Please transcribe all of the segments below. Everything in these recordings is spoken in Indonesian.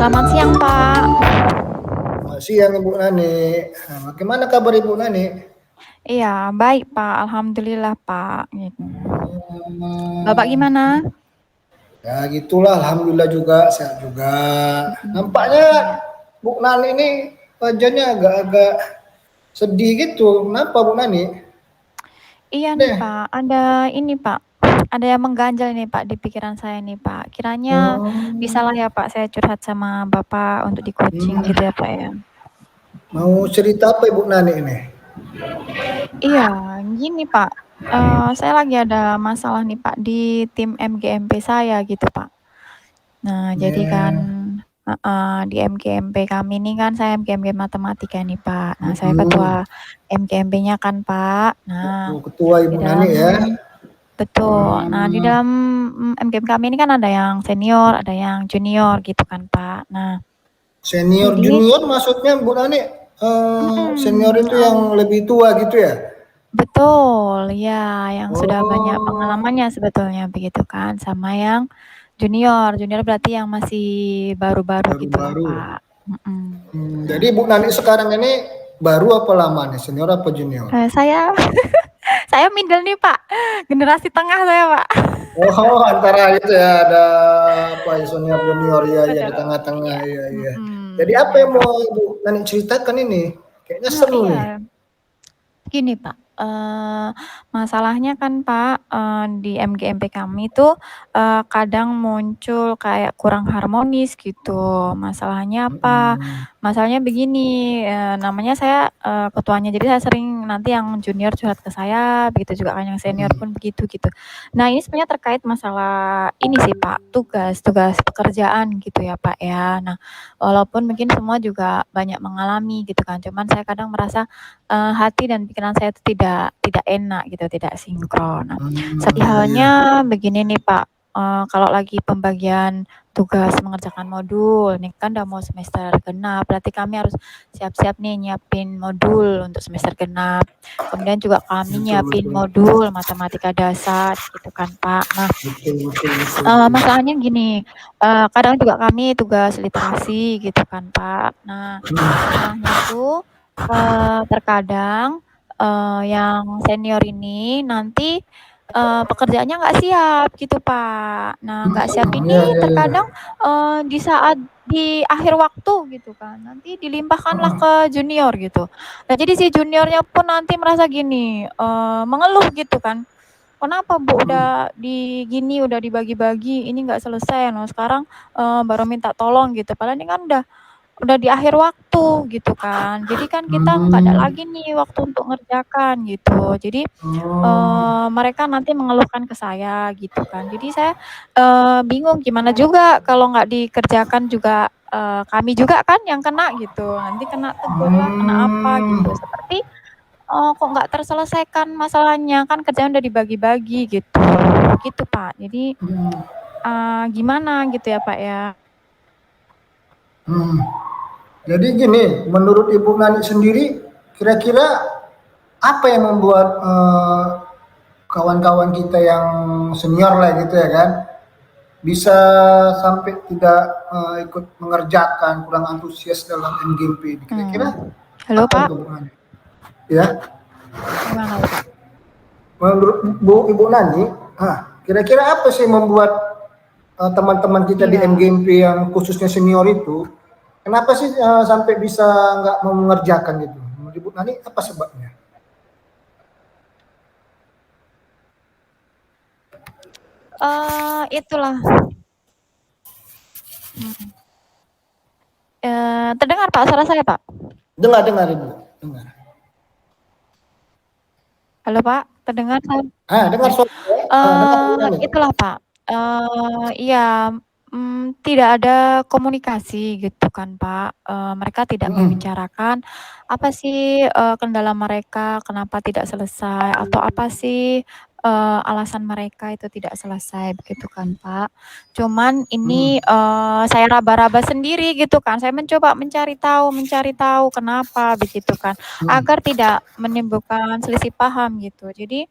Selamat siang, Pak. Selamat siang Ibu Nani. Bagaimana kabar Ibu Nani? Iya, baik, Pak. Alhamdulillah, Pak. Gitu. Bapak Hmm, gimana? ya gitulah, alhamdulillah juga, sehat juga. Nampaknya Iya. Bu Nani ini wajahnya agak-agak sedih gitu. Kenapa Bu Nani? Iya nih, Deh. Pak. Ada ini, Pak. Ada yang mengganjal nih, Pak, di pikiran saya nih, Pak. Kiranya bisalah Hmm, ya, Pak, saya curhat sama Bapak untuk di-coaching gitu hmm. ya, Pak ya. Mau cerita apa Ibu Nani ini? Iya, gini, Pak. Saya lagi ada masalah nih, Pak, di tim MGMP saya gitu, Pak. Nah, jadi kan Ya, di MGMP kami ini kan saya MGMP matematika nih, Pak. Nah, saya hmm. ketua MGMP-nya kan, Pak. Nah, Oh, ketua di Ibu Nani dalam ya. betul. Nah, di Hmm. dalam MGMP kami ini kan ada yang senior, ada yang junior gitu kan, Pak. Nah, Senior jadi junior maksudnya Bu Nani, senior itu yang oh, lebih tua gitu ya? betul, ya, yang sudah banyak Oh, pengalamannya sebetulnya begitu kan, sama yang junior. Junior berarti yang masih baru-baru gitulah, baru-baru. Pak. Mhm. Jadi Bu Nani sekarang ini baru apa lama nih, senior apa junior? Saya saya middle nih, Pak. Generasi tengah saya, Pak. Oh, antara itu ya, ada apa ya, senior junior, ya ya, di Betul, tengah-tengah, iya, ya ya. Jadi apa yang Pak. mau Ibu Nani ceritakan ini? Kayaknya seru nih. Iya. Gini Pak, masalahnya kan Pak, di MGMP kami tuh, kadang muncul kayak kurang harmonis gitu. Masalahnya apa? Mhm, Masalahnya begini, namanya saya, ketuanya, jadi saya sering nanti yang junior curhat ke saya, begitu juga kan yang senior mhm, pun begitu, gitu. Nah, ini sebenarnya terkait masalah ini sih Pak, tugas pekerjaan gitu ya Pak ya. Nah, walaupun mungkin semua juga banyak mengalami gitu kan, cuman saya kadang merasa hati dan pikiran saya itu tidak enak gitu, tidak sinkron. Nah, seperti iya iya. halnya begini nih Pak, kalau lagi pembagian tugas mengerjakan modul, nih kan udah mau semester genap, berarti kami harus siap-siap nih nyiapin modul untuk semester genap. Kemudian juga kami Betul nyiapin betul. modul matematika dasar gitu kan Pak. Nah, Betul betul betul betul. masalahnya gini, kadang juga kami tugas literasi gitu kan Pak. Nah, masalahnya tuh, terkadang, yang senior ini nanti, pekerjaannya nggak siap gitu, Pak. Nah, nggak siap ini Iya iya iya. terkadang, di saat di akhir waktu gitu kan, nanti dilimpahkanlah Heeh. ke junior gitu. Nah, jadi si juniornya pun nanti merasa gini, mengeluh gitu kan, "Kenapa Bu Mhm. udah gini, udah dibagi-bagi, ini nggak selesai, no sekarang, baru minta tolong," gitu. Padahal ini kan udah di akhir waktu gitu kan. Jadi kan kita nggak ada Hmm. lagi nih waktu untuk ngerjakan gitu. Jadi, Oh. mereka nanti mengeluhkan ke saya gitu kan. Jadi saya, bingung gimana juga kalau nggak dikerjakan juga, kami juga kan yang kena gitu. Nanti kena tegur lah, kena apa Hmm. gitu. Seperti, kok nggak terselesaikan masalahnya, kan kerjaan udah dibagi-bagi gitu, gitu Pak. Jadi, Hmm. gimana gitu ya Pak ya? Hmm. Jadi gini, menurut Ibu Nani sendiri, kira-kira apa yang membuat kawan-kawan kita yang senior lah gitu ya kan, bisa sampai tidak ikut mengerjakan, kurang antusias dalam NGP ini? Kira-kira Halo apa Pak, itu Bu Nani? Ya, gimana tuh Pak? menurut Ibu Nani, kira-kira apa sih membuat teman-teman kita di Iya. MGMP yang khususnya senior itu, kenapa sih sampai bisa nggak mau mengerjakan gitu? Menurut Ibu Nani apa sebabnya? Itulah, mhm, terdengar Pak suara saya Pak? Dengar dengar Ibu, dengar. Halo Pak, terdengar saya? Dengar Ya, suara saya, dengar Ibu Nani. itulah Pak, iya, tidak ada komunikasi gitu kan Pak, mereka tidak Mhm. membicarakan apa sih, kendala mereka, kenapa tidak selesai, atau apa sih, alasan mereka itu tidak selesai, begitu kan Pak. Cuman ini, Mhm. saya raba-raba sendiri gitu kan, saya mencoba mencari tahu kenapa begitu kan, Mhm. agar tidak menimbulkan selisih paham gitu. Jadi,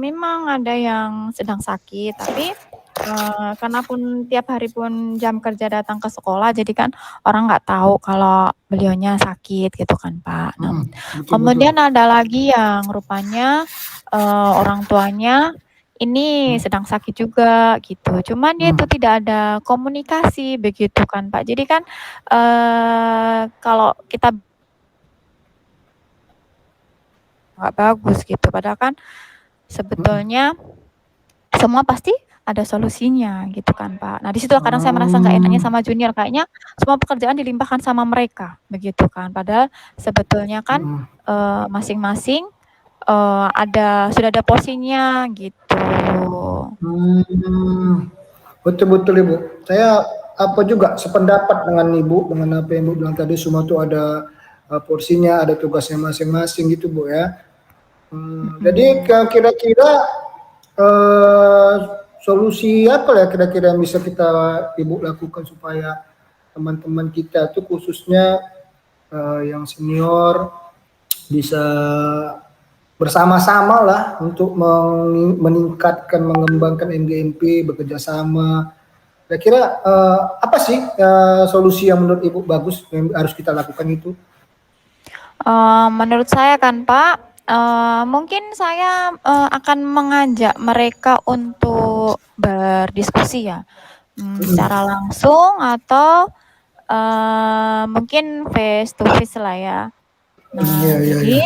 memang ada yang sedang sakit, tapi karena pun tiap hari pun jam kerja datang ke sekolah, jadi kan orang nggak tahu kalau beliaunya sakit gitu kan, Pak. Nah, Betul betul. kemudian ada lagi yang rupanya, orang tuanya ini sedang sakit juga gitu, cuman dia itu tidak ada komunikasi begitu kan, Pak. Jadi kan, kalau kita nggak bagus gitu, padahal kan sebetulnya semua pasti ada solusinya gitu kan, Pak. Nah, di situ kadang saya merasa nggak enaknya sama junior, kayaknya semua pekerjaan dilimpahkan sama mereka, begitu kan. Padahal sebetulnya kan, masing-masing, sudah ada porsinya gitu. Betul betul Ibu. Saya juga sependapat dengan Ibu, dengan apa yang Ibu bilang tadi, semua tuh ada porsinya, ada tugasnya masing-masing gitu Bu ya. Jadi kira-kira solusi apa ya kira-kira yang bisa kita Ibu lakukan supaya teman-teman kita tuh khususnya yang senior bisa bersama-sama lah untuk meningkatkan, mengembangkan MGMP, bekerja sama. Kira-kira apa sih solusi yang menurut Ibu bagus yang harus kita lakukan itu? Menurut saya kan, Pak, mungkin saya, akan mengajak mereka untuk berdiskusi ya, secara langsung atau, mungkin face to face lah ya. Nah, jadi,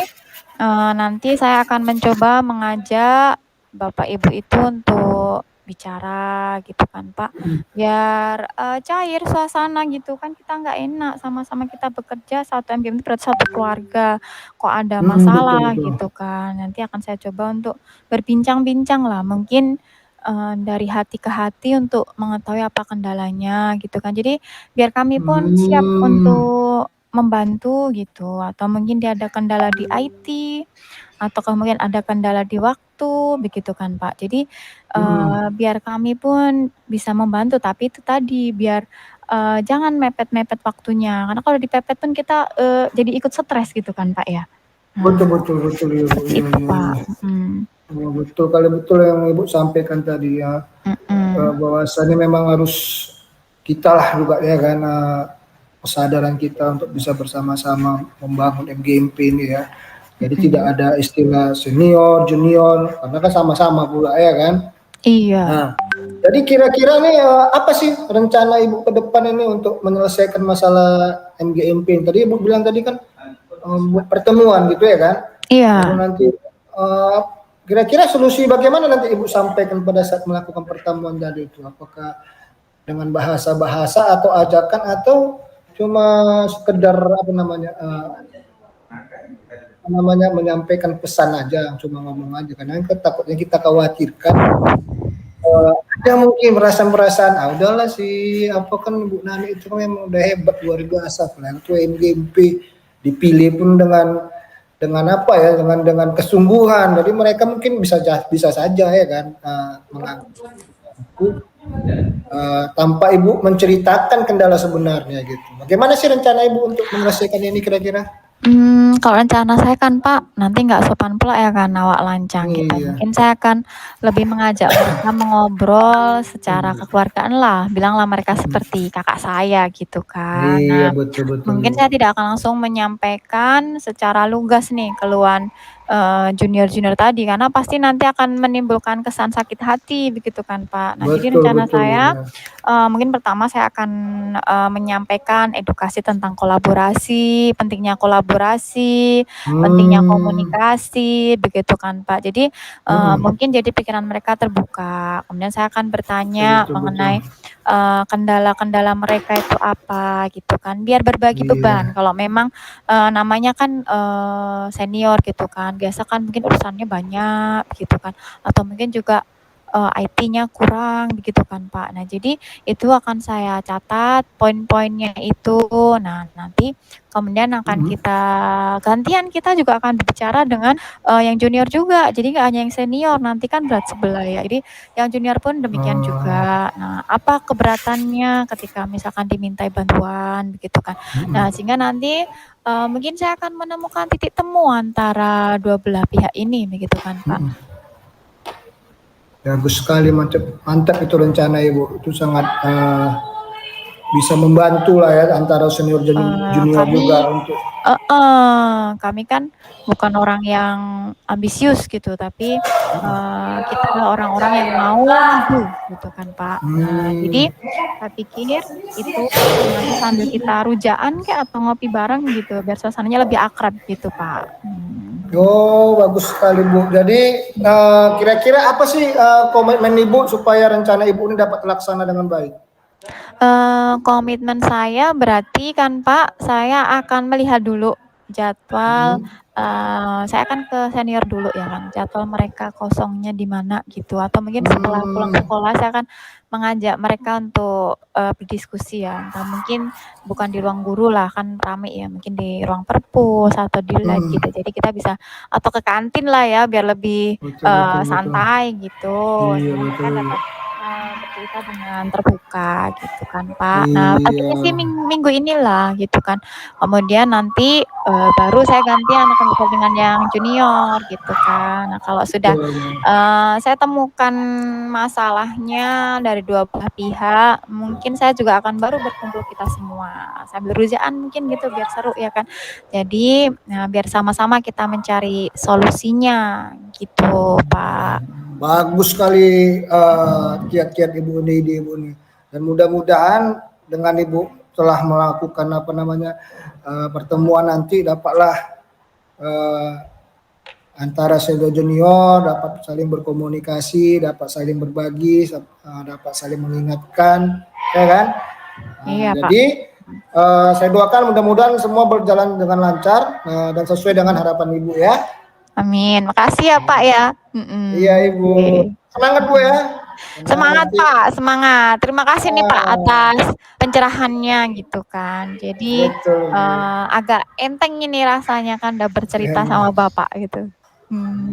nanti saya akan mencoba mengajak Bapak Ibu itu untuk bicara gitu kan, Pak, biar, cair suasana gitu kan, kita nggak enak sama-sama kita bekerja satu MGM itu berarti satu keluarga, kok ada Betul masalah betul. gitu kan. Nanti akan saya coba untuk berbincang-bincang lah, mungkin, dari hati ke hati untuk mengetahui apa kendalanya gitu kan. Jadi biar kami pun siap untuk membantu gitu, atau mungkin dia ada kendala di IT, atau kemudian ada kendala di waktu, begitu kan, Pak. Jadi, biar kami pun bisa membantu, tapi itu tadi, biar, jangan mepet-mepet waktunya, karena kalau dipepet pun kita, jadi ikut stres gitu kan, Pak, ya. Betul Nah, betul betul ya Bu. seperti Iya itu, iya Pak, iya. Betul kali betul yang Ibu sampaikan tadi ya. Bahwasannya memang harus kita lah juga ya kan kesadaran kita untuk bisa bersama-sama membangun MGMP ini ya. Jadi tidak ada istilah senior, junior, karena kan sama-sama pula ya kan. Iya. Nah, jadi kira-kira nih apa sih rencana Ibu ke depan ini untuk menyelesaikan masalah MGMP? Tadi Ibu bilang tadi kan buat pertemuan gitu ya kan? Iya. Lalu nanti kira-kira solusi bagaimana nanti Ibu sampaikan pada saat melakukan pertemuan tadi itu? Apakah dengan bahasa-bahasa atau ajakan atau cuma sekedar apa namanya menyampaikan pesan aja, cuma ngomong aja, karena kan takutnya kita khawatirkan ada mungkin perasaan-perasaan udahlah sih apa kan Bu Nani itu kan memang udah hebat luar biasa, apalagi itu MGMP dipilih pun dengan apa ya dengan kesungguhan, jadi mereka mungkin bisa saja ya kan menganggap itu tanpa Ibu menceritakan kendala sebenarnya gitu. Bagaimana sih rencana Ibu untuk menyelesaikan ini kira-kira? Kalau rencana saya kan, Pak, nanti nggak sopan pula ya kan awak lancang gitu. Iya. Mungkin saya akan lebih mengajak mereka mengobrol secara kekeluargaan lah, bilanglah mereka seperti kakak saya gitu kan. Iya Nah, betul betul mungkin Ibu. saya tidak akan langsung menyampaikan secara lugas nih keluhan, junior-junior tadi, karena pasti nanti akan menimbulkan kesan sakit hati begitu kan, Pak. Nah, jadi Betul rencana betul saya, ya. mungkin pertama saya akan, menyampaikan edukasi tentang kolaborasi, pentingnya kolaborasi, pentingnya komunikasi, begitu kan, Pak. Jadi, mungkin jadi pikiran mereka terbuka. Kemudian saya akan bertanya Betul betul. mengenai, kendala-kendala mereka itu apa gitu kan, biar berbagi Iya. beban. Kalau memang, namanya kan, senior gitu kan, biasa kan mungkin urusannya banyak gitu kan, atau mungkin juga, IT-nya kurang begitu kan, Pak. Nah, jadi itu akan saya catat poin-poinnya itu. Nah, nanti kemudian akan kita gantian, kita juga akan berbicara dengan, yang junior juga. Jadi nggak hanya yang senior, nanti kan berat sebelah ya. Jadi yang junior pun demikian juga. Nah, apa keberatannya ketika misalkan dimintai bantuan begitu kan. Nah, sehingga nanti, mungkin saya akan menemukan titik temu antara dua belah pihak ini begitu kan, Pak. Bagus sekali, mantap, mantap itu rencana Ibu. Itu sangat bisa membantu lah ya antara senior junior juga untuk. Kami kan bukan orang yang ambisius gitu, tapi kita adalah orang-orang yang mau maju gitu kan Pak. Nah, jadi saya pikir itu nanti sambil kita rujaan kayak atau ngopi bareng gitu, biar suasananya lebih akrab gitu Pak. Oh, bagus sekali Bu. Jadi kira-kira apa sih komitmen Ibu supaya rencana Ibu ini dapat terlaksana dengan baik? Komitmen saya berarti kan Pak, saya akan melihat dulu jadwal, saya akan ke senior dulu ya kan, jadwal mereka kosongnya di mana gitu, atau mungkin setelah pulang sekolah saya akan mengajak mereka untuk berdiskusi ya, entah mungkin bukan di ruang guru lah, kan rame ya, mungkin di ruang perpus atau di lab gitu. Jadi kita bisa atau ke kantin lah ya, biar lebih santai gitu. Iya, Jadi mereka betul. dapat bercerita dengan terbuka gitu kan Pak. Nah, pastinya sih minggu inilah gitu kan. Kemudian nanti baru saya gantian akan ngobrol dengan yang junior gitu kan. Nah, kalau sudah saya temukan masalahnya dari dua belah pihak, mungkin saya juga akan baru berkumpul kita semua sambil rujaan mungkin gitu biar seru ya kan. Jadi biar sama-sama kita mencari solusinya gitu Pak. Bagus sekali kiat-kiat Ibu ini, ide Ibu ini. Dan mudah-mudahan dengan Ibu telah melakukan pertemuan nanti dapatlah antara senior junior dapat saling berkomunikasi, dapat saling berbagi, dapat saling mengingatkan, ya kan? Iya, jadi saya doakan mudah-mudahan semua berjalan dengan lancar dan sesuai dengan harapan Ibu ya. Amin. Makasih ya Pak ya. Iya Ibu. Semangat Bu ya. Semangat Pak, semangat. Terima kasih nih Pak atas pencerahannya gitu kan. Jadi agak enteng ini rasanya kan udah bercerita sama Bapak gitu.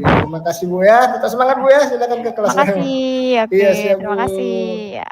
Ya, terima kasih Bu ya. Tetap semangat Bu ya. Silakan ke kelas. Terima kasih. Oke, Iya, siap, terima Bu. kasih. Ya.